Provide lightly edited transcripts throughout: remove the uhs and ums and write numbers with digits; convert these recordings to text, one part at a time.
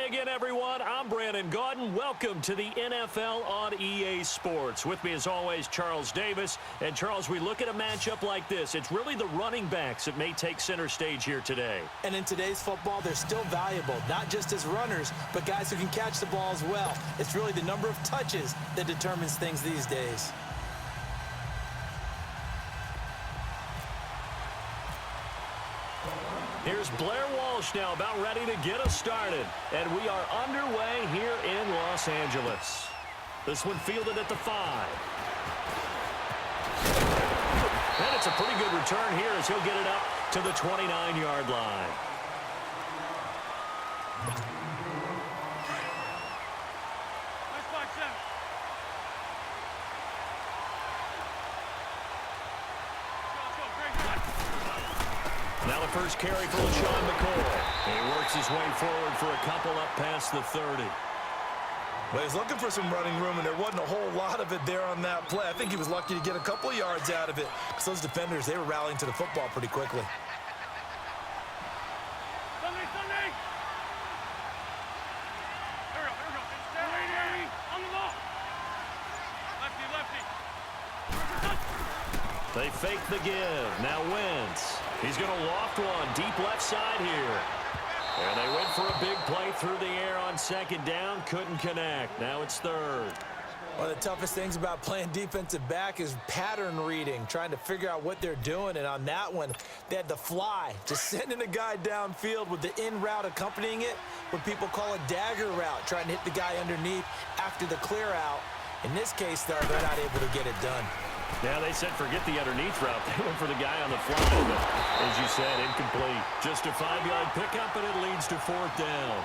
Hi again, everyone. I'm Brandon Gaudin. Welcome to the NFL on EA Sports. With me, as always, Charles Davis. And, Charles, we look at a matchup like this. It's really the running backs that may take center stage here today. And in today's football, they're still valuable, not just as runners, but guys who can catch the ball as well. It's really the number of touches that determines things these days. Here's Blair Walsh now about ready to get us started. And we are underway here in Los Angeles. This one fielded at the 5. And it's a pretty good return here as he'll get it up to the 29-yard line. Now the first carry for LaShawn McCoy. He works his way forward for a couple up past the 30. Well, he's looking for some running room, and there wasn't a whole lot of it there on that play. I think he was lucky to get a couple of yards out of it because those defenders, they were rallying to the football pretty quickly. Sunday! Here we go. Stay on the ball. Lefty. They fake the give. Now Wentz. He's going to loft one deep left side here. And they went for a big play through the air on second down. Couldn't connect. Now it's third. One of the toughest things about playing defensive back is pattern reading, trying to figure out what they're doing. And on that one, they had the fly, just sending a guy downfield with the in route accompanying it, what people call a dagger route, trying to hit the guy underneath after the clear out. In this case, though, they're not able to get it done. Yeah, they said forget the underneath route. They went for the guy on the fly, but as you said, incomplete. Just a 5-yard pickup, and it leads to fourth down.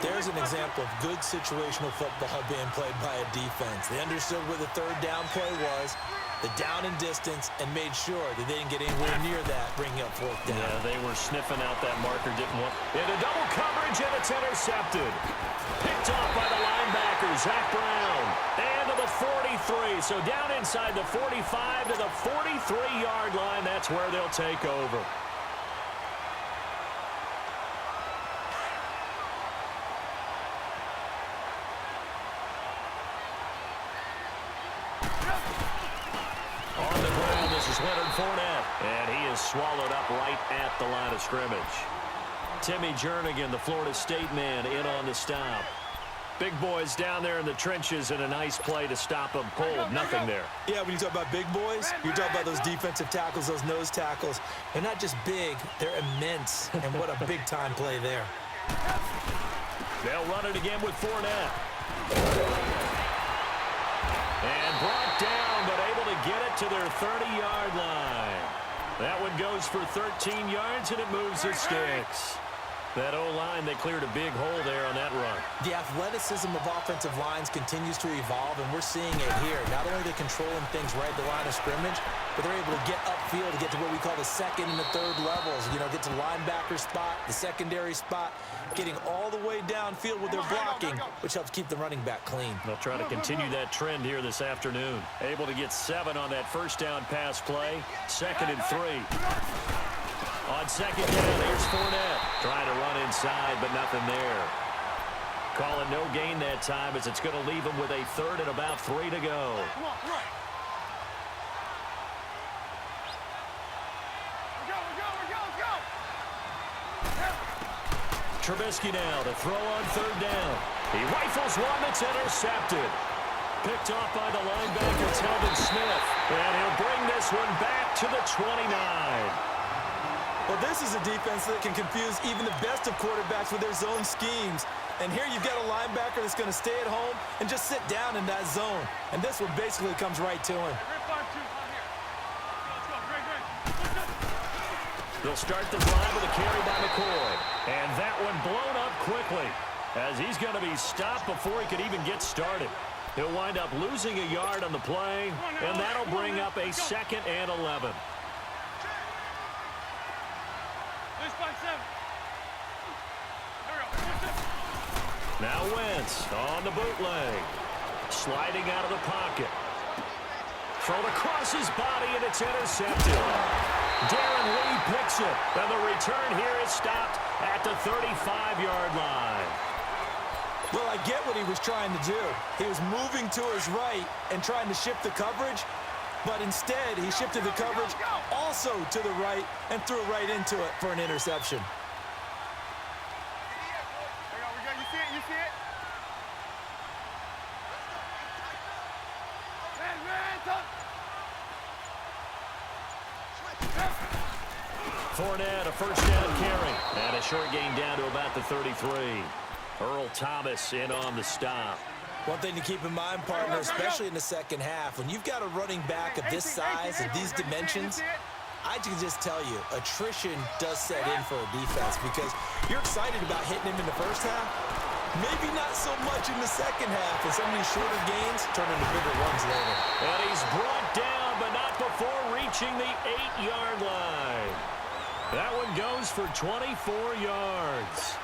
There's an example of good situational football being played by a defense. They understood what the third down play was, the down and distance, and made sure that they didn't get anywhere near that, bringing up fourth down. Yeah, they were sniffing out that marker, didn't want. Into double coverage, and it's intercepted. Picked off by the linebacker, Zach Brown. And to the 43. So down inside the 45 to the 43-yard line. That's where they'll take over. On the ground, this is Leonard Fournette. And he is swallowed up right at the line of scrimmage. Timmy Jernigan, the Florida State man, in on the stop. Big boys down there in the trenches, and a nice play to stop them cold. Nothing there. Yeah, when you talk about big boys, you're talking about those defensive tackles, those nose tackles. They're not just big, they're immense. And what a big-time play there. They'll run it again with Fournette. And brought down, but able to get it to their 30-yard line. That one goes for 13 yards, and it moves the sticks. That O-line, they cleared a big hole there on that run. The athleticism of offensive lines continues to evolve, and we're seeing it here. Not only are they controlling things right at the line of scrimmage, but they're able to get upfield to get to what we call the second and the third levels. You know, get to the linebacker spot, the secondary spot, getting all the way downfield with their blocking, which helps keep the running back clean. They'll try to continue that trend here this afternoon. Able to get 7 on that first down pass play. 2nd and 3. On second down, here's Fournette. Trying to run inside, but nothing there. Calling no gain that time as it's going to leave him with a 3rd and about 3 to go. Come on, run. Let's go. Trubisky now to throw on 3rd down. He rifles one that's intercepted. Picked off by the linebacker, Telvin Smith. And he'll bring this one back to the 29. Well, this is a defense that can confuse even the best of quarterbacks with their zone schemes. And here you've got a linebacker that's going to stay at home and just sit down in that zone. And this one basically comes right to him. They'll start the drive with a carry by McCoy. And that one blown up quickly as he's going to be stopped before he could even get started. He'll wind up losing a yard on the play, and that'll bring up a 2nd and 11. Now Wentz on the bootleg. Sliding out of the pocket. Thrown across his body, and it's intercepted. Darren Lee picks it, and the return here is stopped at the 35-yard line. Well, I get what he was trying to do. He was moving to his right and trying to shift the coverage, but instead he shifted the coverage also to the right and threw right into it for an interception. We go. You see it? You see it? Fournette, a first down carry. And a short gain down to about the 33. Earl Thomas in on the stop. One thing to keep in mind, partner, especially in the second half, when you've got a running back of this size and these dimensions, I can just tell you, attrition does set in for a defense because you're excited about hitting him in the first half. Maybe not so much in the second half, and some of these shorter gains turn into bigger ones later. And he's brought down, but not before reaching the 8-yard line. That one goes for 24 yards.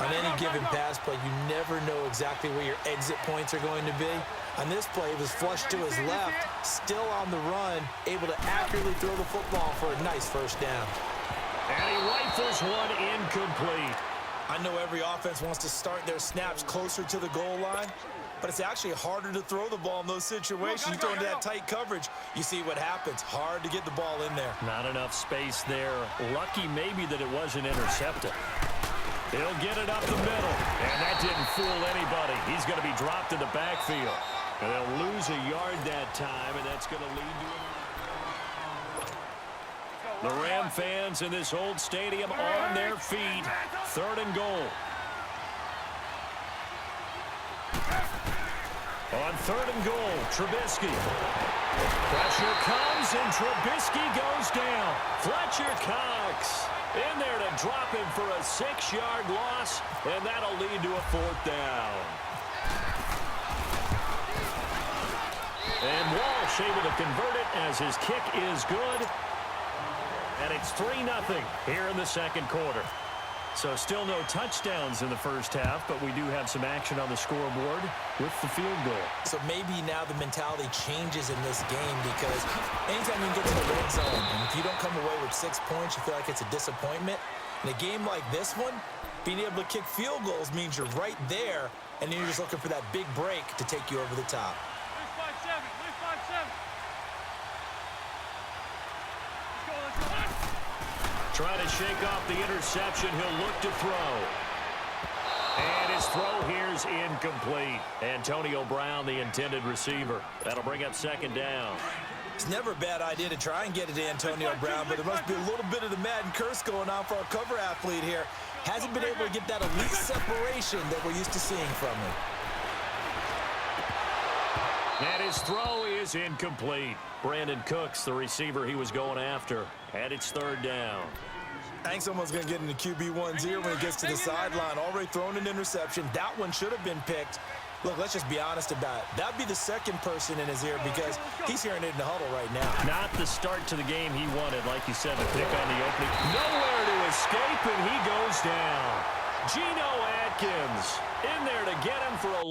On any given pass play, you never know exactly where your exit points are going to be. On this play, it was flushed to his left, still on the run, able to accurately throw the football for a nice first down. And he rifles one incomplete. I know every offense wants to start their snaps closer to the goal line, but it's actually harder to throw the ball in those situations. You throw into that tight coverage, you see what happens. Hard to get the ball in there. Not enough space there. Lucky maybe that it wasn't intercepted. He'll get it up the middle, and that didn't fool anybody. He's going to be dropped in the backfield. And they'll lose a yard that time, and that's going to lead to the Ram fans in this old stadium on their feet. 3rd and goal. On 3rd and goal, Trubisky. Pressure comes, and Trubisky goes down. Fletcher Cox in there to drop him for a 6-yard loss, and that'll lead to a 4th down. And Walsh able to convert it as his kick is good. And it's 3-0 here in the second quarter. So still no touchdowns in the first half, but we do have some action on the scoreboard with the field goal. So maybe now the mentality changes in this game because anytime you can get to the red zone, and if you don't come away with 6 points, you feel like it's a disappointment. In a game like this one, being able to kick field goals means you're right there, and then you're just looking for that big break to take you over the top. Let's 5-7. Let's go. Trying to shake off the interception. He'll look to throw. And his throw here's incomplete. Antonio Brown, the intended receiver. That'll bring up 2nd down. It's never a bad idea to try and get it to Antonio Brown, but there must be a little bit of the Madden curse going on for our cover athlete here. Hasn't been able to get that elite separation that we're used to seeing from him. And his throw is incomplete. Brandon Cooks, the receiver he was going after. And it's 3rd down. I think someone's going to get into QB1's ear when he gets to the sideline. Already thrown an interception. That one should have been picked. Look, let's just be honest about it. That'd be the second person in his ear because he's hearing it in the huddle right now. Not the start to the game he wanted, like you said, to pick on the opening. Nowhere to escape, and he goes down. Geno Atkins in there to get him for a